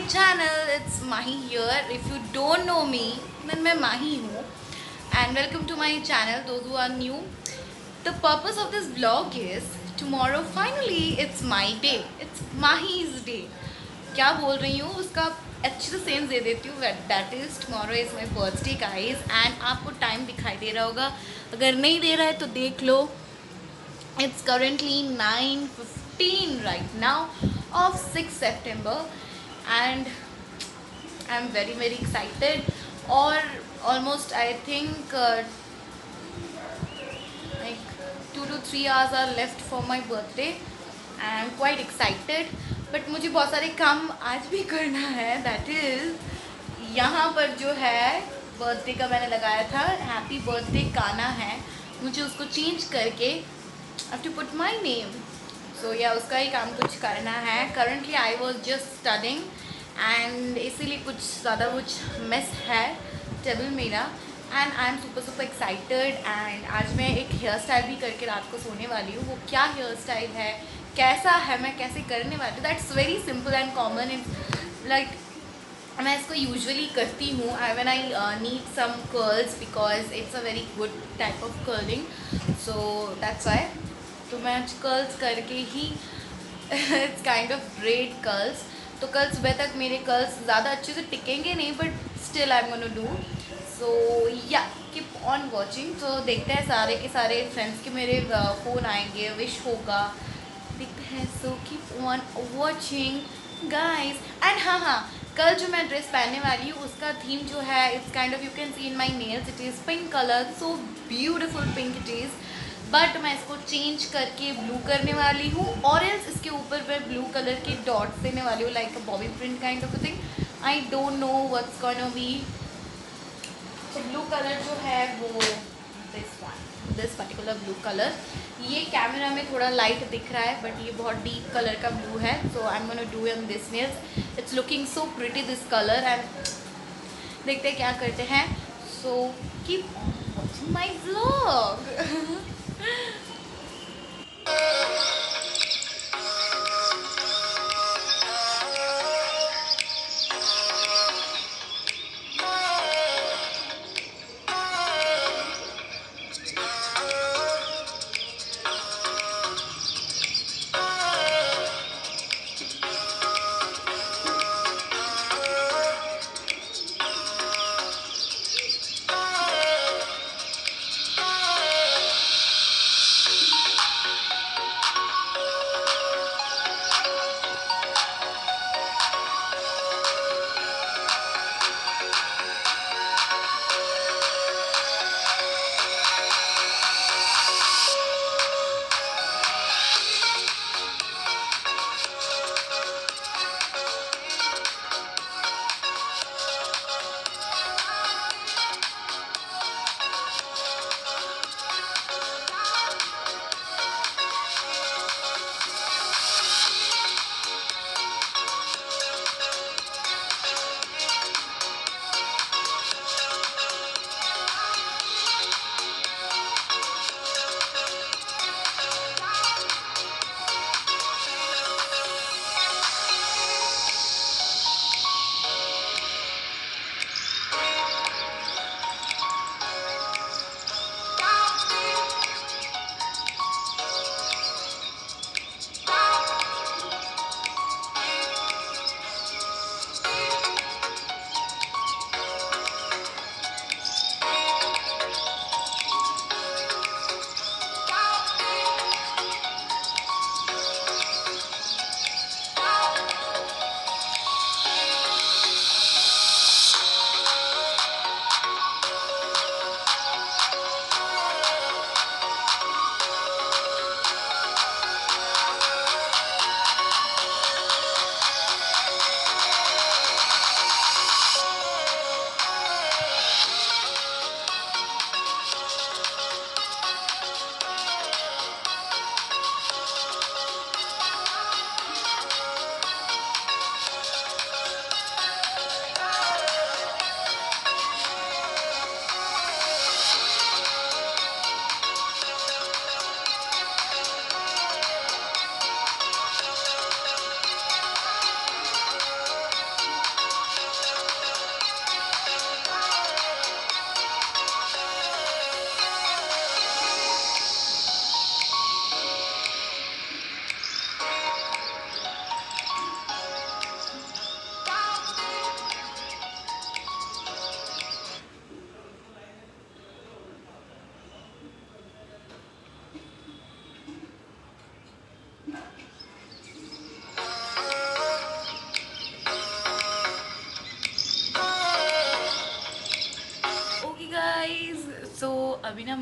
channel. It's Mahi here. If you don't know me, then मैं Mahi हूँ. And welcome to my channel. Those who are new, the purpose of this vlog is tomorrow. Finally, it's my day. It's Mahi's day. क्या बोल रही हूँ उसका अच्छे से sense they देती हूँ. That is tomorrow is my birthday, guys. And आपको टाइम दिखाई दे रहा होगा. अगर नहीं दे रहा है तो देख लो. It's currently 9:15 right now of 6 September and I'm very excited. Or almost I think like 2 to 3 hours are left for my birthday and I'm quite excited. But मुझे बहुत सारे काम आज भी करना है. That is यहाँ पर जो है बर्थडे का मैंने लगाया था हैप्पी बर्थडे गाना है, मुझे उसको चेंज करके I have to put my name. So yeah, उसका ही काम कुछ करना है. Currently I was just studying and इसीलिए कुछ ज़्यादा कुछ mess है टेबल मेरा. And I am super excited. And आज मैं एक हेयर स्टाइल भी करके रात को सोने वाली हूँ. वो क्या हेयर स्टाइल है, कैसा है, मैं कैसे करने वाली हूँ, that's very simple and common. Like मैं इसको यूजुअली करती हूँ when I need some curls because it's a very good type of curling. So that's why. तो मैं आज कर्ल्स करके ही it's kind of braid curls. तो कल सुबह तक मेरे कर्ल्स ज़्यादा अच्छे से टिकेंगे नहीं, but still I am gonna do. So yeah keep on watching. तो देखते हैं सारे के सारे फ्रेंड्स के मेरे फ़ोन आएंगे, विश होगा, देखते हैं. So keep on watching guys. And हाँ, कल जो मैं ड्रेस पहनने वाली हूँ उसका थीम जो है it's kind of, you can C in my nails, it is pink colour. So beautiful pink it is. But मैं इसको चेंज करके ब्लू करने वाली हूँ और एल्स इसके ऊपर मैं ब्लू कलर के डॉट्स देने वाली हूँ, like a Bobby print kind of a thing. I don't know what's gonna be. तो ब्लू कलर जो है वो दिस पर्टिकुलर ब्लू कलर. ये कैमरा में थोड़ा लाइट दिख रहा है बट ये बहुत डीप कलर का ब्लू है. So I am gonna do in this nails. It's looking so pretty this colour. And देखते हैं क्या करते हैं. So keep on watching my vlog.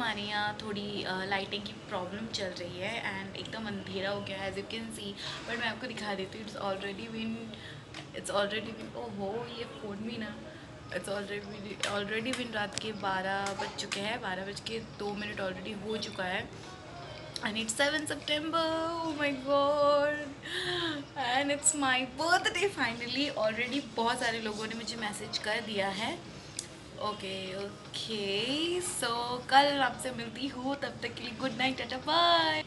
हमारे यहाँ थोड़ी लाइटिंग की प्रॉब्लम चल रही है एंड एकदम अंधेरा हो गया है as you can see. But मैं आपको दिखा देती हूँ। इट्स ऑलरेडी बिन ओहो ये फ़ोन भी ना। इट्स ऑलरेडी बिन रात के 12 बज चुके हैं, 12 बज के 2 मिनट ऑलरेडी हो चुका है। And it's 7 September, oh my god, and it's my birthday finally। already बहुत सारे लोगों ने मुझे मैसेज कर दिया है। ओके ओके, सो कल आपसे मिलती हूँ, तब तक के लिए good night, tata bye.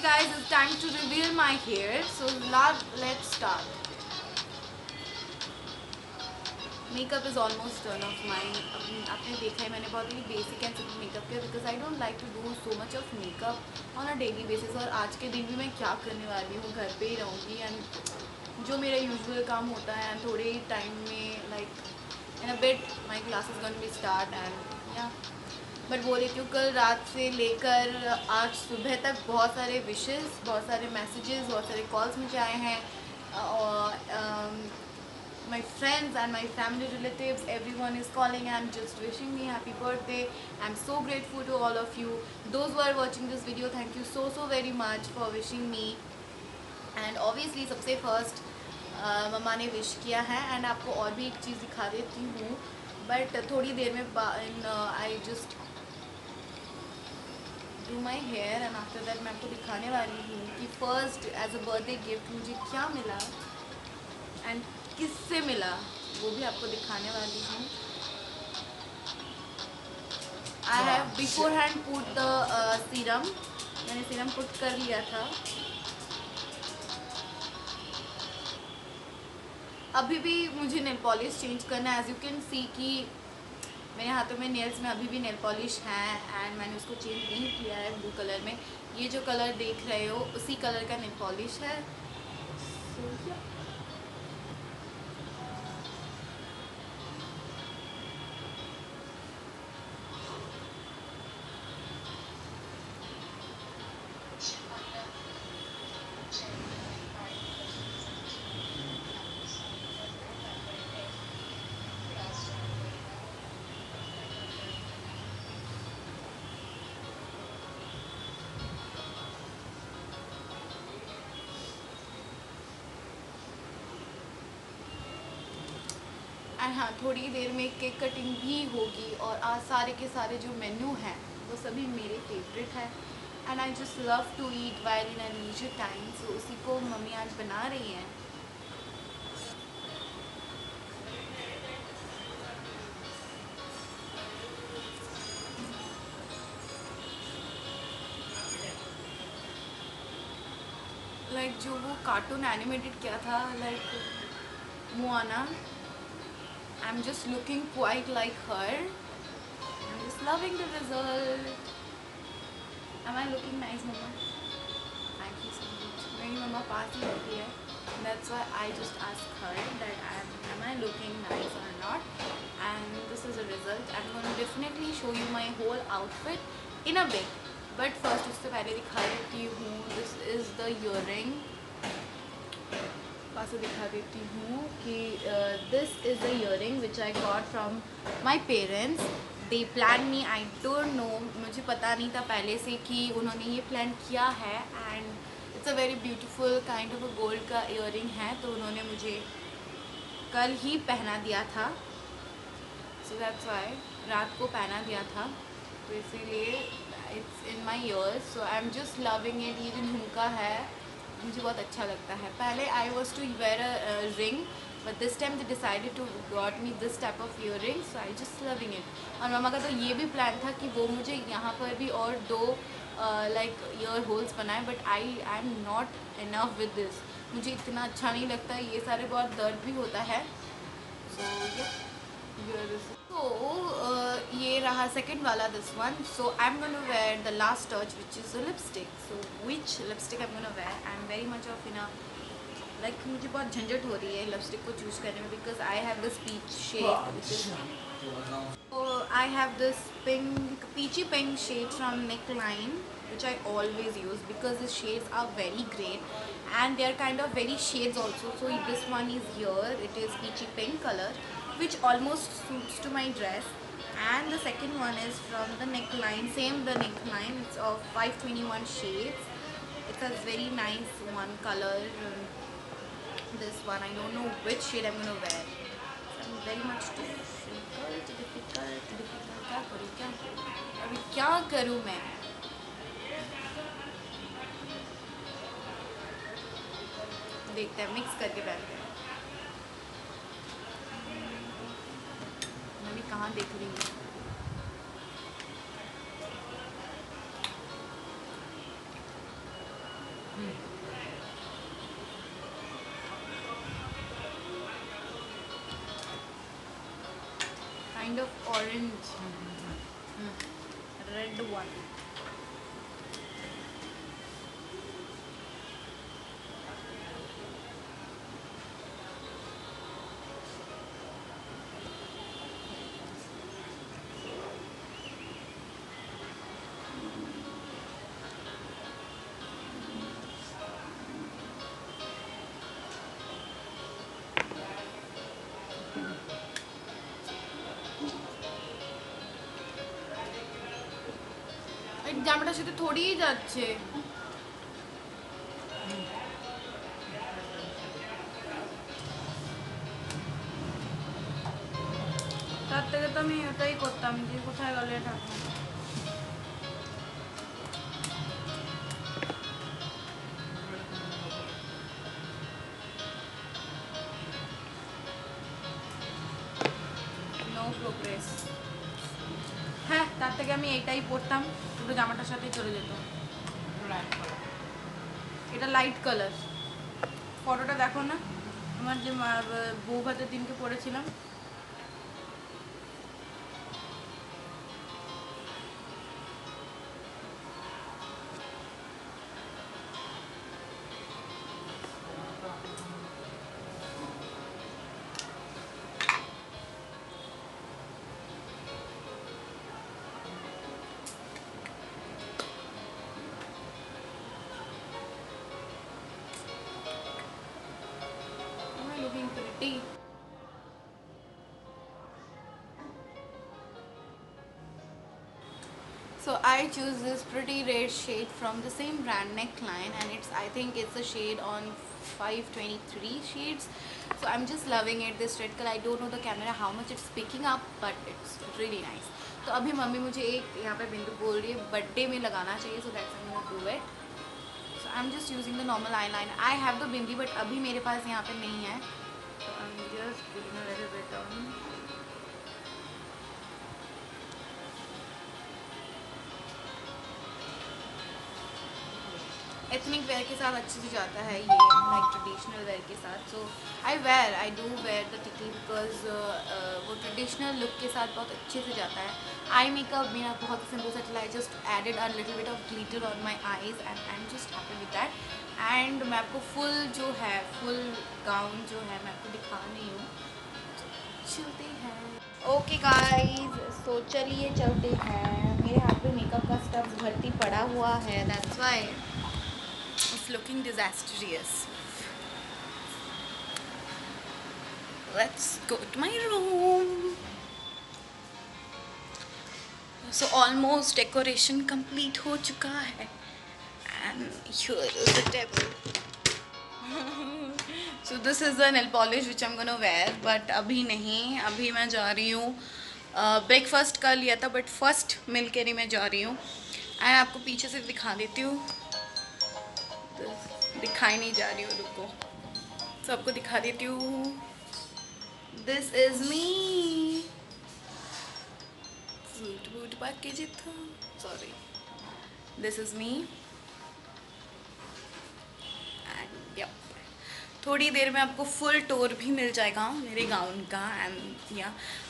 Guys, it's time to reveal my hair, so let's start. Makeup is almost done of my. आपने देखा है मैंने बहुत ही बेसिक एंड सिंपल मेकअप किया because I don't like to do so much of makeup on a daily basis. और आज के दिन भी मैं क्या करने वाली हूँ, घर पे ही रहूँगी एंड जो मेरा यूजुअल काम होता है एंड थोड़े ही टाइम में like in a bit my classes going be start and या बट बोल रही हूँ कल रात से लेकर आज सुबह तक बहुत सारे विशेस, बहुत सारे मैसेजेस, बहुत सारे कॉल्स मुझे आए हैं और my friends and my family relatives, everyone is calling and just wishing me happy birthday. I'm so grateful to all of you. Those who are watching this video, thank you so very much for wishing me. And obviously सबसे first मम्मा ने wish किया है and आपको और भी एक चीज़ दिखा देती हूँ बट थोड़ी देर में I just do my hair and after that मैं आपको दिखाने वाली हूँ कि first as a birthday gift मुझे क्या मिला एंड किससे मिला वो भी आपको दिखाने वाली हूँ। I have before hand put the serum, मैंने सीरम पुट कर लिया था। अभी भी मुझे नेल पॉलिश चेंज करना है। एज यू कैन सी कि मेरे हाथों में नेल्स में अभी भी नेल पॉलिश है एंड मैंने उसको चेंज नहीं किया है ब्लू कलर में। ये जो कलर देख रहे हो उसी कलर का नेल पॉलिश है। एंड हाँ थोड़ी देर में केक कटिंग भी होगी और आज सारे के सारे जो मेन्यू हैं वो सभी मेरे फेवरेट हैं and I just love to eat while in a leisure time. So उसी को मम्मी आज बना रही हैं। लाइक जो वो कार्टून एनिमेटेड किया था like Moana, I am just looking quite like her. I am just loving the result. Am I looking nice mamma? Thank you so much. मेरी मम्मा पास ही रहती है, that's why I just ask her that am I looking nice or not, and this is a result. I'm going to definitely show you my whole outfit in a bit, but first उससे पहले दिखा देती हूँ this is the earring। पास दिखा देती हूँ कि this is the earring which I got from my parents. They planned me, I don't know, मुझे पता नहीं था पहले से कि उन्होंने ये प्लान किया है and it's a very beautiful kind of a gold का इयरिंग है। तो उन्होंने मुझे कल ही पहना दिया था, सो दैट्स वाई रात को पहना दिया था, तो इसीलिए it's in my years. So I am just loving it. ये जो झुमका है मुझे बहुत अच्छा लगता है। पहले I was to wear a ring but this time they decided to got me this type of ear ring, so I just loving it. और मामा का तो ये भी प्लान था कि वो मुझे यहाँ पर भी और दो लाइक ईयर होल्स बनाए but I am not enough with this. मुझे इतना अच्छा नहीं लगता, ये सारे बहुत दर्द भी होता है। सो ये रहा सेकंड वाला this one. So I am gonna wear the last touch which is the lipstick. So which lipstick I am gonna wear? I am very much off in like मुझे बहुत झंझट हो रही है लिपस्टिक को चूज़ करने में because I have this peach shade. So I have this pink, peachy pink shade from Neckline, which I always use because the shades are very great and they are kind of very shades also. So this one is here, it is peachy pink color, which almost suits to my dress. And the second one is from the Neckline, same the Neckline, it's of 521 shades. It's a very nice one color. This one, I don't know which shade I'm gonna wear. I'm very much difficult। अभी क्या करूँ मैं? देखते हैं, mix करके पहनते हैं। मैं भी कहाँ देख रही हूँ? kind of orange, red one. এই জামাটার সাথে থোড়িই যাচ্ছে। তার থেকে তো আমি ওটাই করতাম, যে কোথায় গেলে ঠাকুর। No progress. হ্যাঁ, তার থেকে আমি এইটাই পরতাম, পুরো জামাটার সাথেই চলে যেত। এটা লাইট কালার। ফটোটা দেখো না, আমার যে বউ ভাতের দিনকে পরেছিলাম। Looking pretty. So I choose this pretty red shade from the same brand neckline, and I think it's a shade on 523 shades. So I'm just loving it, this red color. I don't know the camera how much it's picking up, but it's really nice. तो अभी mummy मुझे एक यहाँ पे बिंदु बोल रही है बर्थडे में लगाना चाहिए, so that's I'm gonna do it. So I'm just using the normal eyeliner. I have the bindi, but अभी मेरे पास यहाँ पे नहीं है. So I'm just putting a little bit on. Ethnic wear के साथ अच्छे से जाता है ये, लाइक ट्रेडिशनल वेयर के साथ. सो आई डू वेयर द टिकली बिकॉज वो ट्रेडिशनल लुक के साथ बहुत अच्छे से जाता है. आई मेकअप मेरा बहुत सिंपल सा चला. I just added a little bit of glitter on my eyes and I am just happy with that. And मैं आपको फुल गाउन जो है मैं आपको दिखा रही हूँ. चलते हैं. ओके गाइज, तो चलिए चलते हैं. मेरे हाथ में मेकअप का स्टफ भर्ती पड़ा हुआ है, that's why it's looking disastrous. Let's go to my room. So almost decoration complete हो चुका है, and here is the table. So this is the nail polish which I'm gonna wear, but अभी नहीं. अभी मैं जा रही हूँ, ब्रेकफास्ट कर लिया था बट फर्स्ट मिल के नहीं मैं जा रही हूँ. एंड आपको पीछे से दिखा देती हूँ. दिखाई नहीं जा रही हूँ, रुको. तो आपको दिखा देती हूँ. This is me. Food package था, sorry. This is me. And yup, थोड़ी देर में आपको फुल टूर भी मिल जाएगा मेरे गाउन का.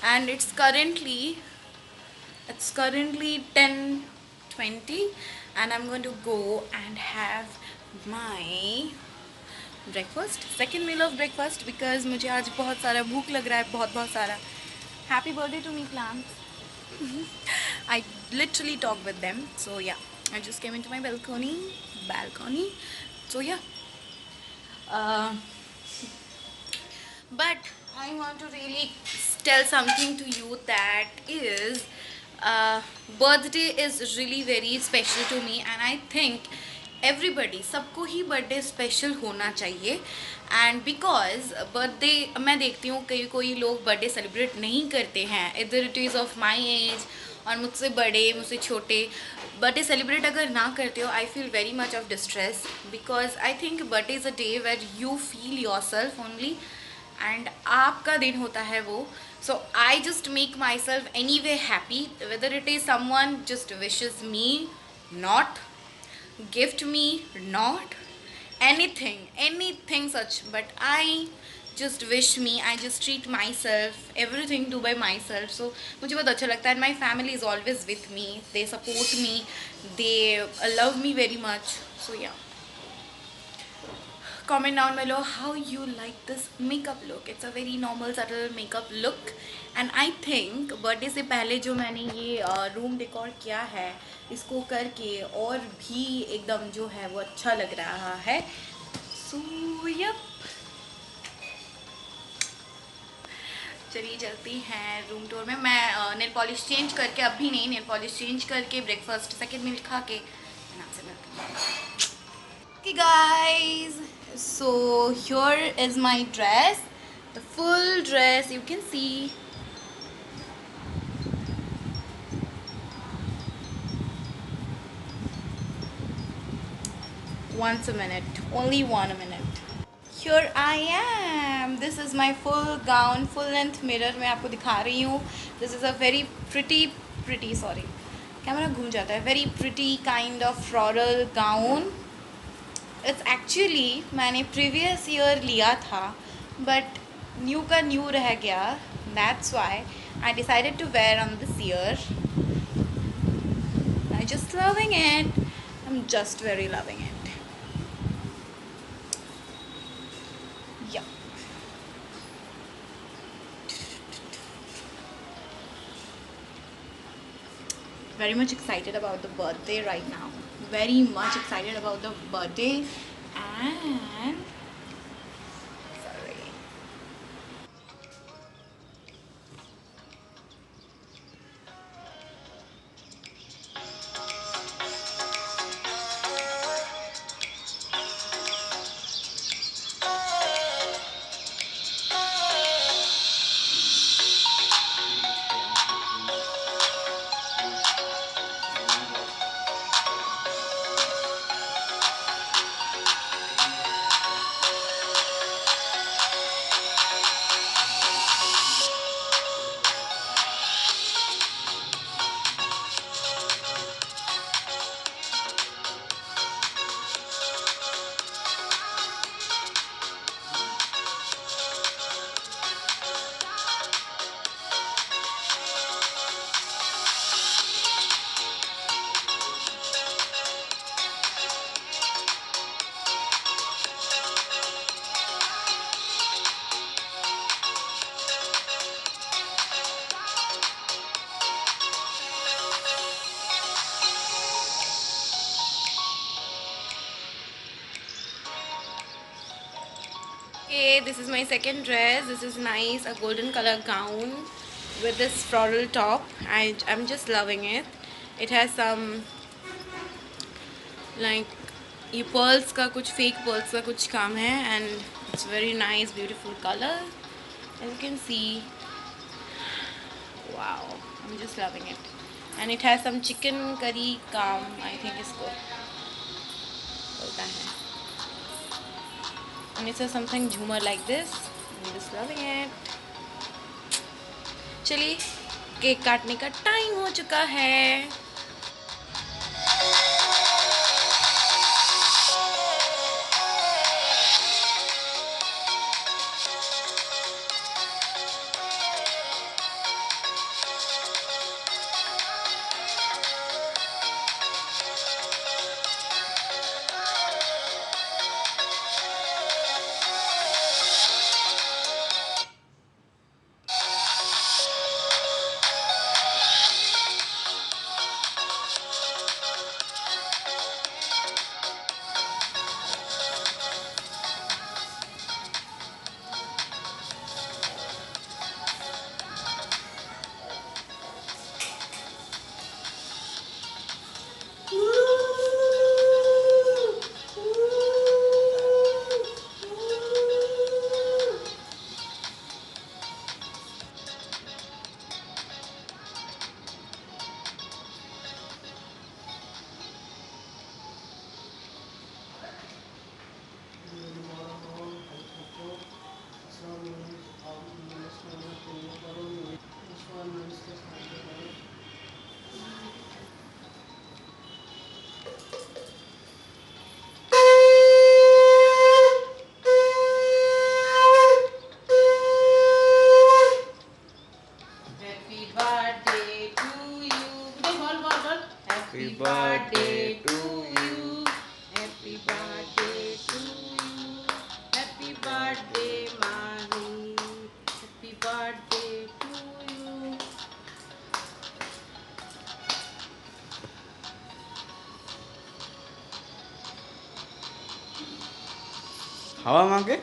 And it's currently 10:20 and I'm going to go and have my breakfast, second meal of breakfast, because मुझे आज बहुत सारा भूख लग रहा है, बहुत सारा. Happy birthday to me plants. I literally talk with them, so yeah, I just came into my balcony. So yeah, but I want to really tell something to you, that is birthday is really very special to me, and I think everybody, सबको ही birthday special होना चाहिए. And because birthday मैं देखती हूँ कोई लोग birthday celebrate नहीं करते हैं, इधर it is of my age और मुझसे बड़े मुझसे छोटे. बर्थडे सेलिब्रेट अगर ना करते हो, I feel very much of distress, because I think birthday is a day where you feel yourself only, and आपका दिन होता है वो. So I just make myself anyway happy, whether it is someone just wishes me, not gift me, not anything such, but I just wish me. I just treat myself, everything do by myself. So मुझे बहुत अच्छा लगता है. And my family is always with me. They support me. They love me very much. So yeah. Comment down below how you like this makeup look. It's a very normal subtle makeup look. And I think birthday से पहले जो मैंने ये room decor किया है, इसको करके और भी एकदम जो है वो अच्छा लग रहा है. So yep. चलिए चलती हैं रूम टूर में. मैं नेल पॉलिश चेंज करके, अभी नहीं, नेल पॉलिश चेंज करके ब्रेकफास्ट सेकंड मील खा के मैं आपसे मिलती हूँ. Okay guys, so here is my dress, the full dress. You can see. Once a minute, only 1 minute. Here I am. This is my full gown, full length mirror. मैं आपको दिखा रही हूँ. This is a very pretty sorry, camera घूम जाता है. Very pretty kind of floral gown. It's actually मैंने previous year लिया था, but न्यू का न्यू रह गया. That's why I decided to wear on this year. I'm just loving it. I'm just very loving it. Yeah. Very much excited about the birthday right now. Very much excited about the birthday. And sorry. Okay, this is my second dress. This is nice, a golden color gown with this floral top. I'm just loving it. It has some like ये pearls का कुछ fake pearls का कुछ काम है, and it's very nice, beautiful color. As you can see, wow, I'm just loving it. And it has some chicken curry काम, I think इसको बोलता है. And it's a something झूमर like this. I'm just loving it. चलिए cake काटने का time हो चुका है. Happy birthday to you. बोल. Happy birthday to you. Happy birthday to you. Happy birthday, Mahi. Happy birthday to you. हवा मांगे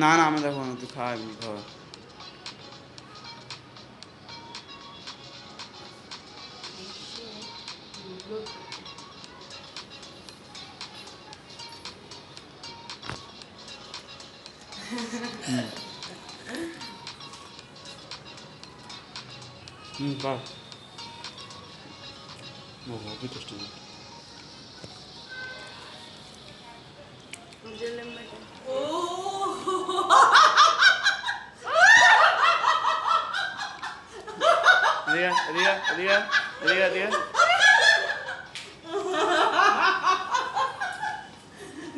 না না আমি দেখো না তুই খা এমনি খাওয়া खा वो भी टेस्टी है मुझे लिमिट है। रिया रिया रिया रिया रिया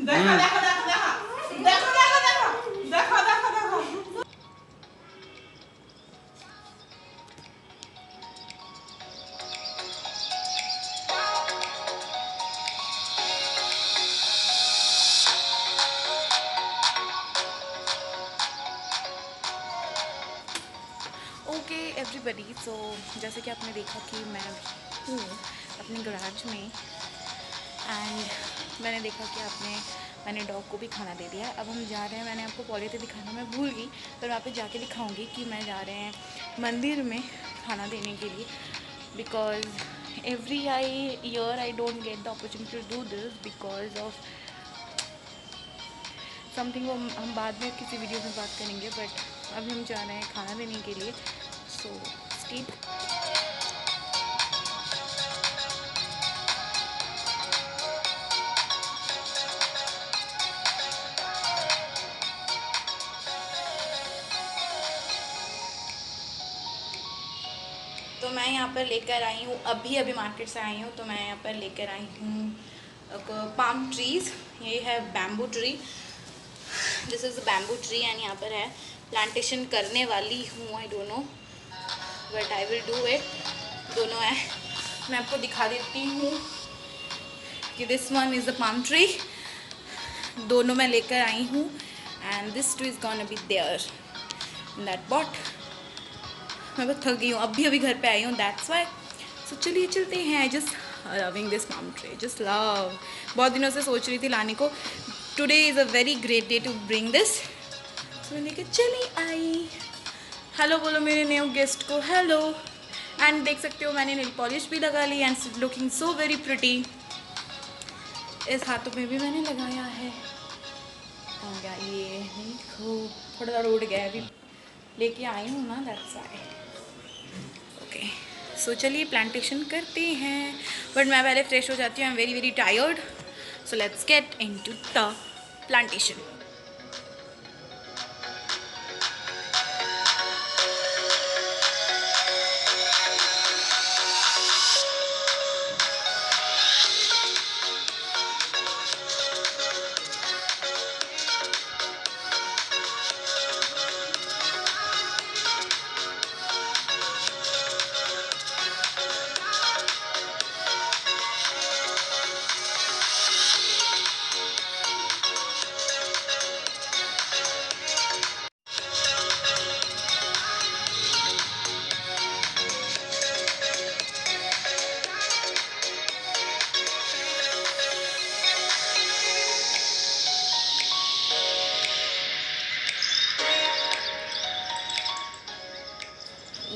देखो. ओके एवरीबडी, सो जैसे कि आपने देखा कि मैं हूँ अपने गराज में एंड मैंने देखा कि मैंने डॉग को भी खाना दे दिया। अब हम जा रहे हैं, मैंने आपको पॉलीथे दिखाना मैं भूल गई, पर वहाँ पे जाके दिखाऊंगी कि मैं जा रहे हैं मंदिर में खाना देने के लिए, because every year I don't get the opportunity to do this because of something. वो हम बाद में किसी वीडियो में बात करेंगे, बट अभी हम जा रहे हैं खाना देने के लिए। सो स्टे तो मैं यहाँ पर लेकर आई हूँ, अभी मार्केट से आई हूँ, तो मैं यहाँ पर लेकर आई हूँ पाम ट्रीज़। ये है bamboo tree, this is bamboo tree and यहाँ पर है प्लांटेशन करने वाली हूँ, I don't know but I will do it. दोनों है, मैं आपको दिखा देती हूँ कि this one is the palm tree, दोनों मैं लेकर आई हूँ and this tree is gonna be there in that pot. मैं बहुत थक गई हूँ, अभी घर पे आई हूँ, दैट्स वाई। सो चलिए चलते हैं। I just loving this palm tree, just love. बहुत दिनों से सोच रही थी लाने को, today is a very great day to bring this. So मैं लेके चली आई। हेलो बोलो मेरे न्यू गेस्ट को, हेलो। एंड देख सकते हो मैंने नेल पॉलिश भी लगा ली and looking so very pretty. इस हाथों में भी मैंने लगाया है। कहाँ गया ये, नहीं देखो, थोड़ा सा उड़ गया, अभी लेके आई हूँ ना, दैट्स वाई। ओके, सो चलिए प्लांटेशन करते हैं, बट मैं पहले फ्रेश हो जाती हूँ, आई am very very tired. So let's get into the plantation.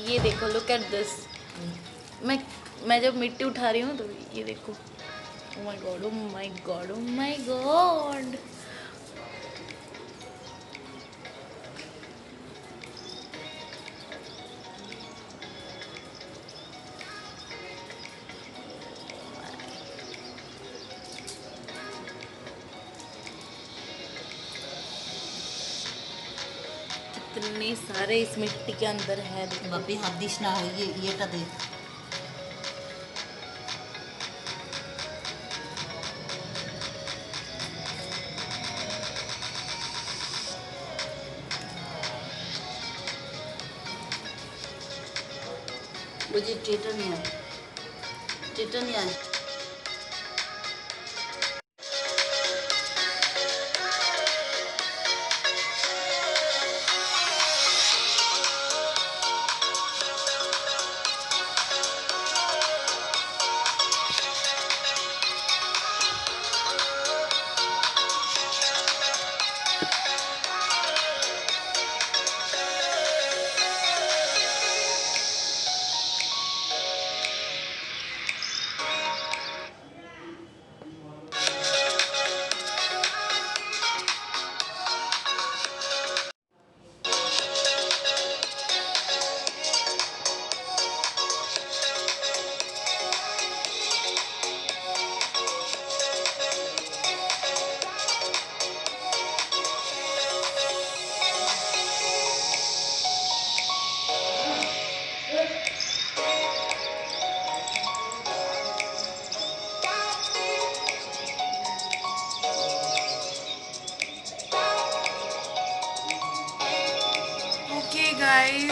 ये देखो, लुक एट दिस। मैं जब मिट्टी उठा रही हूँ तो ये देखो, oh my God, oh my God, oh my God. कितने सारे इस मिट्टी के अंदर है, देखो। बापी हाथ दिस ना हो, ये देख। मुझे थिएटर नहीं आया, थिएटर नहीं आया। ओके गाइस,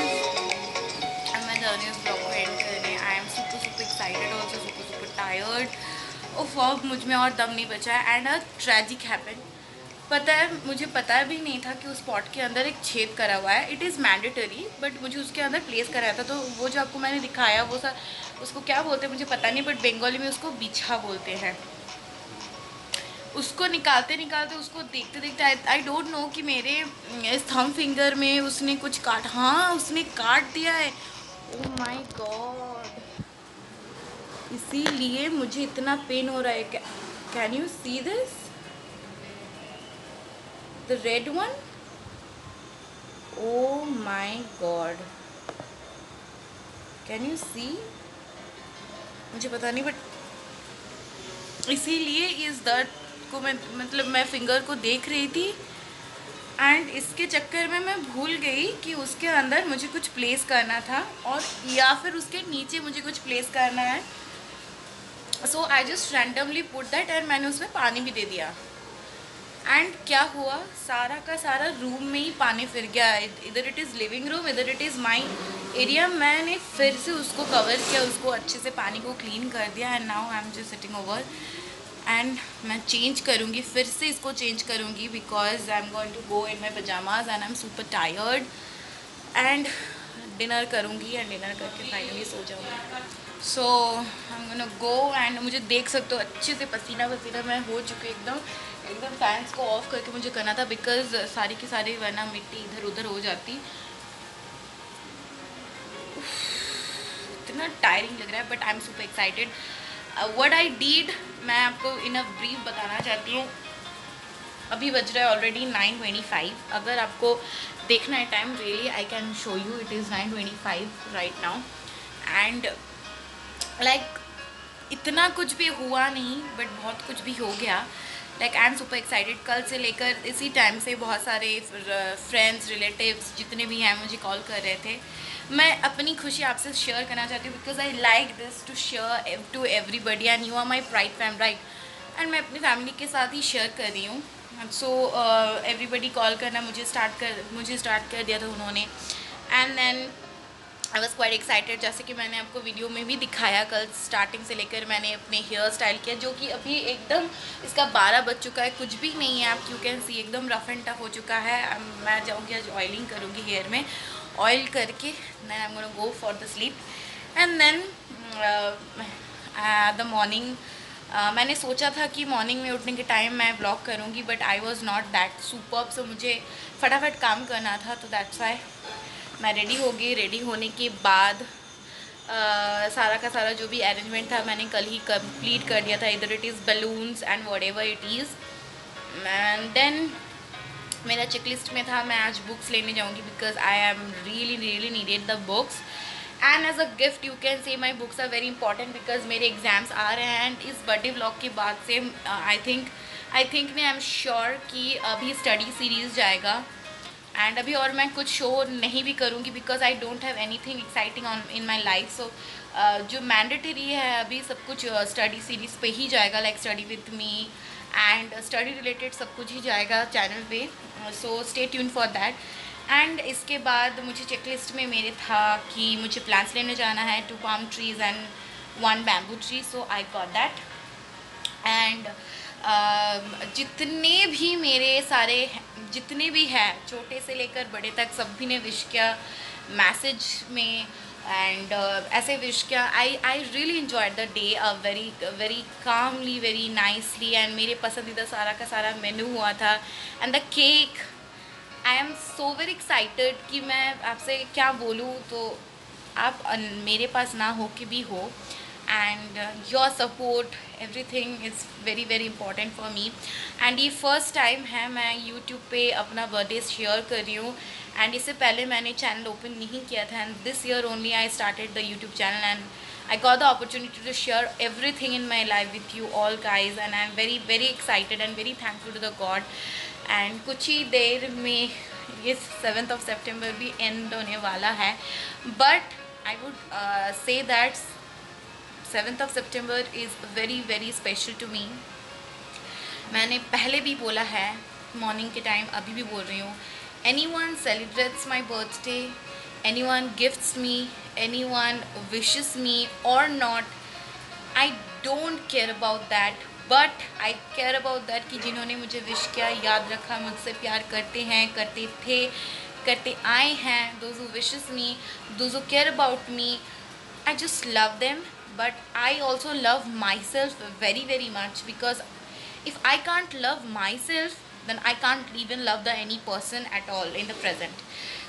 अब मैं जा रही हूँ इस ब्लॉग को एंड करने। I am super super excited, also super super tired. ओफ, अब मुझ में और दम नहीं बचा है। And a tragic happen. पता है, मुझे पता भी नहीं था कि उस पॉट के अंदर एक छेद करा हुआ है। इट इज़ मैंडेटरी, बट मुझे उसके अंदर प्लेस कराया था। तो वो जो आपको मैंने दिखाया वो सर, उसको क्या बोलते हैं मुझे पता नहीं, बट बंगाली में उसको बिछा बोलते हैं। उसको निकालते निकालते, उसको देखते देखते आई डोंट नो कि मेरे इस थंब फिंगर में उसने कुछ काट, हाँ उसने काट दिया है। ओह माय गॉड, इसीलिए मुझे इतना पेन हो रहा है। Can you see this, the red one? Oh my god, can you see? मुझे पता नहीं, बट इसीलिए इस दर्द को मैं फिंगर को देख रही थी। एंड इसके चक्कर में मैं भूल गई कि उसके अंदर मुझे कुछ प्लेस करना था, और या फिर उसके नीचे मुझे कुछ प्लेस करना है। So I just randomly put that, and मैंने उसमें पानी भी दे दिया। एंड क्या हुआ, सारा का सारा रूम में ही पानी फिर गया। इधर इट इज़ लिविंग रूम, इधर इट इज़ माई एरिया। मैंने फिर से उसको कवर किया, उसको अच्छे से पानी को क्लीन कर दिया। And now I am just sitting over, and मैं चेंज करूँगी, फिर से इसको चेंज करूँगी, because I am going to go in my pyjamas and I am super tired. And dinner करूँगी, एंड डिनर करके फाइनली सो जाऊँगी। So I am gonna go. And मुझे देख सकते हो अच्छे से पसीना पसीना मैं हो चुकी एकदम एकदम। फैंस को ऑफ करके मुझे करना था, बिकॉज सारी की सारी वरना मिट्टी इधर उधर हो जाती। इतना टायरिंग लग रहा है, but I am super excited. What I deed, मैं आपको इन अ ब्रीफ बताना चाहती हूँ। अभी बज रहा है ऑलरेडी 9:25। अगर आपको देखना है time, really I can show you, it is 9:25 right now. And like इतना कुछ भी हुआ नहीं, बट बहुत कुछ भी हो गया। Like I am super excited. कल से लेकर इसी टाइम से बहुत सारे फ्रेंड्स रिलेटिव्स जितने भी हैं मुझे कॉल कर रहे थे। मैं अपनी खुशी आपसे शेयर करना चाहती हूँ, because I like this to share to everybody, and you are my pride fam, right. And मैं अपनी फैमिली के साथ ही शेयर कर रही हूँ। सो एवरीबडी कॉल करना मुझे स्टार्ट कर दिया था उन्होंने। And then I was quite excited. जैसे कि मैंने आपको वीडियो में भी दिखाया, कल स्टार्टिंग से लेकर मैंने अपने हेयर स्टाइल किया, जो कि अभी एकदम इसका 12 बज चुका है, कुछ भी नहीं है। आप यू कैन सी एकदम रफ एंड टफ हो चुका है। मैं जाऊँगी आज ऑयलिंग करूँगी हेयर में, ऑयल करके then I am gonna go for the sleep. And then the morning, मैंने सोचा था कि मॉर्निंग में उठने के टाइम मैं ब्लॉग करूँगी, but I was not that superb. So मुझे फटाफट काम करना था, तो दैट्स वाई मैं रेडी हो गई। रेडी होने के बाद सारा का सारा जो भी अरेंजमेंट था मैंने कल ही कंप्लीट कर दिया था। इधर it is balloons and whatever it is. And then मेरा चेकलिस्ट में था मैं आज बुक्स लेने जाऊंगी, because I am really needed the books. And as a gift you can say my books are very important, because मेरे exams आ रहे हैं। एंड इस बर्थडे व्लॉग के बाद से आई थिंक नहीं, आई एम श्योर कि अभी स्टडी सीरीज़ जाएगा। एंड अभी और मैं कुछ शो नहीं भी करूँगी, because I don't have anything exciting on in my life. So जो मैंडेटरी है अभी सब कुछ स्टडी सीरीज़ पे ही जाएगा, like study with me and study related सब कुछ ही जाएगा चैनल पे। So stay tune for that. And इसके बाद मुझे चेकलिस्ट में मेरे था कि मुझे प्लांट्स लेने जाना है, 2 palm trees and 1 bamboo tree, so I got that. And जितने भी मेरे सारे जितने भी हैं, छोटे से लेकर बड़े तक, सभी ने विश किया मैसेज में एंड ऐसे विश किया। I really enjoyed the day very very calmly, very nicely, and मेरे पसंदीदा सारा का सारा मेन्यू हुआ था। And the cake, I am so very excited कि मैं आपसे क्या बोलूँ, तो आप मेरे पास ना हो के भी हो, and your support everything is very very important for me. And ये फर्स्ट टाइम है मैं यूट्यूब पे अपना बर्थडे शेयर कर रही हूँ, एंड इससे पहले मैंने चैनल ओपन नहीं किया था, and this year only I started the YouTube channel, and I got the opportunity to share everything in my life with you all guys, and I'm very very excited and very thankful to the God. And कुछ ही देर में ये 7th of September भी end होने वाला है, but I would say that 7th of September is very very special to me. मैंने पहले भी बोला है मॉर्निंग के टाइम, अभी भी बोल रही हूँ, anyone celebrates my birthday, anyone gifts me, anyone wishes me or not, I don't care about that, but I care about that कि जिन्होंने मुझे विश किया, याद रखा, मुझसे प्यार करते हैं, करते थे, करते आए हैं, those who wishes me, those who care about me, I just love them. But I also love myself very very much, because if I can't love myself, then I can't even love the any person at all in the present.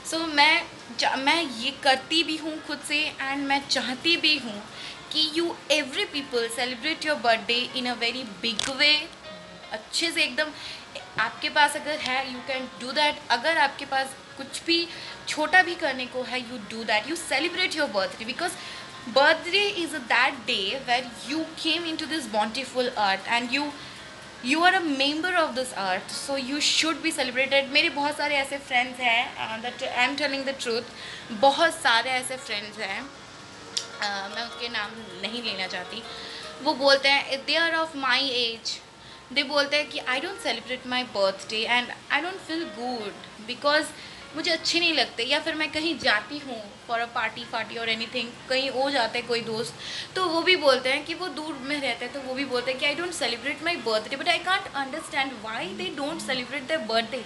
So मैं ये करती भी हूँ खुद से, and मैं चाहती भी हूँ कि you every people celebrate your birthday in a very big way, अच्छे से एकदम। आपके पास अगर है, यू कैन डू दैट। अगर आपके पास कुछ भी छोटा भी करने को है, you do that, you celebrate your birthday, because birthday is that day where you came into this bountiful earth, and you are a member of this earth, so you should be celebrated. मेरे बहुत सारे ऐसे friends हैं, that I am telling the truth, बहुत सारे ऐसे friends हैं, मैं उसके नाम नहीं लेना चाहती, वो बोलते हैं they are of my age, they बोलते हैं कि I don't celebrate my birthday and I don't feel good because मुझे अच्छे नहीं लगते, या फिर मैं कहीं जाती हूँ फॉर अ पार्टी और एनीथिंग, कहीं हो जाते हैं कोई दोस्त, तो वो भी बोलते हैं कि वो दूर में रहते हैं, तो वो भी बोलते हैं कि I don't celebrate my birthday, but I can't understand why they don't celebrate their birthday.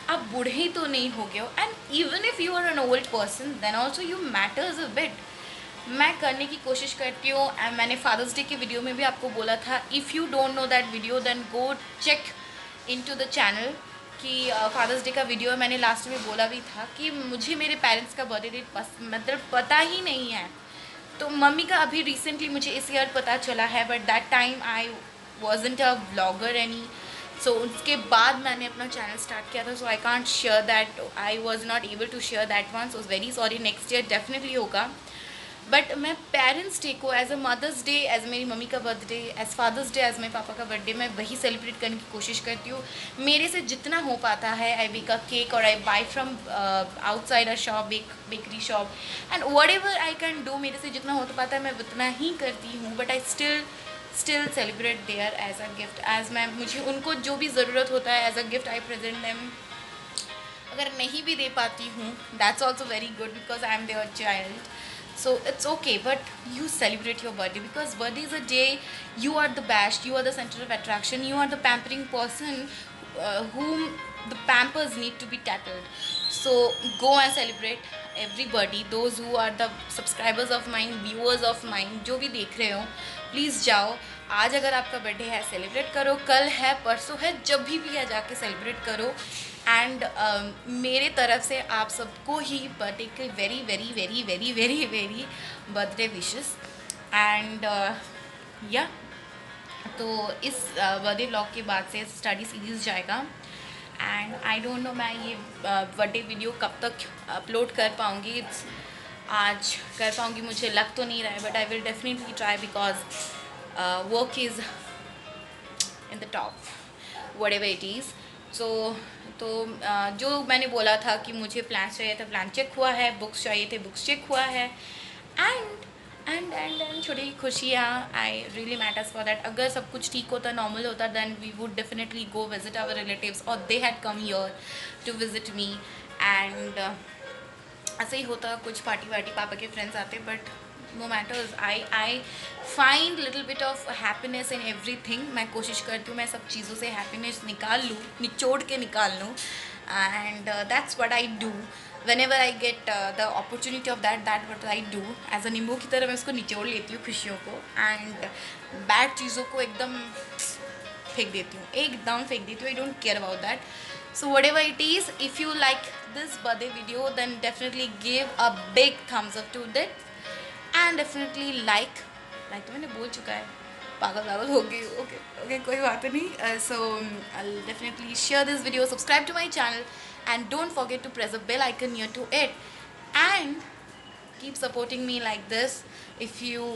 आप बूढ़े ही तो नहीं हो गए हो, and even if you are an old person then also you matters a bit. मैं करने की कोशिश करती हूँ, एंड मैंने फादर्स डे के वीडियो में भी आपको बोला था, if you don't know that video then go check in to the channel, कि फादर्स डे का वीडियो मैंने लास्ट में बोला भी था कि मुझे मेरे पेरेंट्स का बर्थडे डेट मतलब पता ही नहीं है। तो मम्मी का अभी रिसेंटली मुझे इस ईयर पता चला है, but that time I wasn't a vlogger any, so उसके बाद मैंने अपना चैनल स्टार्ट किया था, so I can't share that, I was not able to share that one, so very sorry, next year definitely होगा। बट मैं parents day को as a mother's day, as मेरी मम्मी का birthday, as father's day, as मेरे papa का birthday, मैं वही सेलिब्रेट करने की कोशिश करती हूँ। मेरे से जितना हो पाता है, आई बेक अ केक और I buy from outside a shop, bakery shop, and whatever I can do, मेरे से जितना हो तो पाता है मैं उतना ही करती हूँ, but I still celebrate there as a gift, as मैं मुझे उनको जो भी ज़रूरत होता है as a gift I present them. अगर नहीं भी दे पाती हूँ, that's also very good, because I am there child, so it's okay, but you celebrate your birthday, because birthday is a day you are the best, you are the center of attraction, you are the pampering person, whom the pampers need to be tackled. So go and celebrate everybody, those who are the subscribers of mine, viewers of mine, जो भी देख रहे हो, please जाओ। आज अगर आपका birthday है, सेलिब्रेट करो, कल है, परसों है, जब भी है जाके सेलिब्रेट करो। एंड मेरे तरफ से आप सबको ही बर्थडे के very very very very very very birthday wishes. And या तो इस बर्थडे व्लॉग के बाद से स्टडी सीरीज़ जाएगा, एंड आई डोंट नो मैं ये बर्थडे वीडियो कब तक अपलोड कर पाऊँगी, आज कर पाऊँगी मुझे लग तो नहीं रहा है, but I will definitely try, because work is in the top, what ever it is. तो जो मैंने बोला था कि मुझे प्लान्स चाहिए था, प्लान चेक हुआ है, बुक्स चाहिए थे, बुक्स चेक हुआ है, एंड छोटी खुशियाँ, I really matters for that. अगर सब कुछ ठीक होता, नॉर्मल होता, then we would definitely go visit our relatives, और they had come here to visit me, and ऐसे ही होता, कुछ पार्टी वार्टी पापा के फ्रेंड्स आते, but no matters, I find little bit of happiness in everything. मैं कोशिश करती हूँ मैं सब चीज़ों से हैप्पीनेस निकाल लूँ, निचोड़ के निकाल लूँ, and that's what I do whenever I get the opportunity of that what I do। As a नींबू की तरह मैं उसको निचोड़ लेती हूँ खुशियों को, एंड बैड चीज़ों को एकदम फेंक देती हूँ, एकदम फेंक देती हूँ। I don't care about that. So whatever it is, if you like this birthday video, then definitely give a big thumbs up to it, and definitely like तो मैंने बोल चुका है, पागल हो गई। ओके कोई बात नहीं। So I'll definitely share this video, subscribe to my channel, and don't forget to press the bell icon near to it, and keep supporting me like this. If you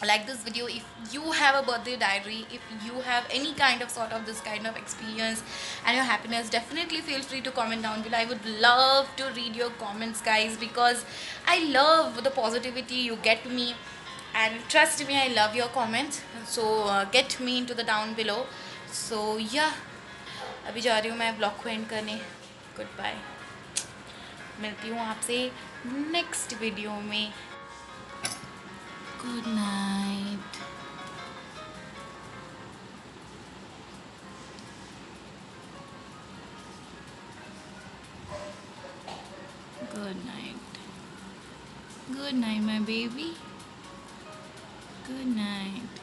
like this video, if you have a birthday diary, if you have any kind of sort of this kind of experience and your happiness, definitely feel free to comment down below. I would love to read your comments, guys, because I love the positivity you get to me, and trust me, I love your comments. So get me into the down below. So yeah, अभी जा रही हूँ मैं blog को end करने। Good bye, मिलती हूँ आपसे नेक्स्ट वीडियो में। Good night. Good night, good night my baby, good night.